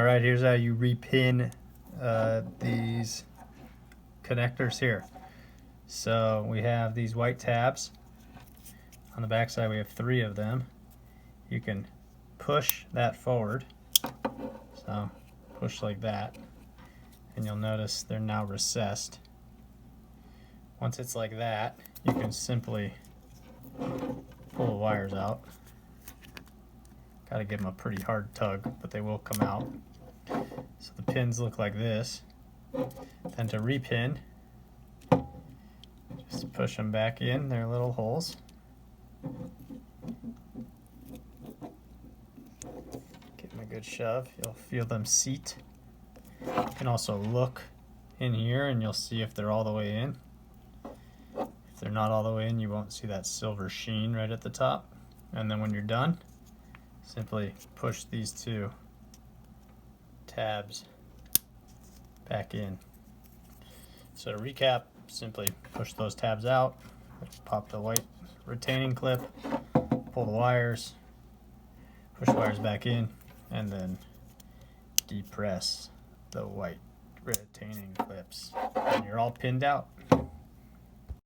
Alright, here's how you repin these connectors here. So we have these white tabs. On the back side we have 3 of them. You can push that forward. So push like that. And you'll notice they're now recessed. Once it's like that, you can simply pull the wires out. Gotta give them a pretty hard tug, but they will come out. So the pins look like this. Then to repin, just push them back in their little holes. Give them a good shove. You'll feel them seat. You can also look in here and you'll see if they're all the way in. If they're not all the way in, you won't see that silver sheen right at the top. And then when you're done, simply push these 2 tabs back in. So to recap, simply push those tabs out, pop the white retaining clip, pull the wires, push the wires back in, and then depress the white retaining clips. And you're all pinned out.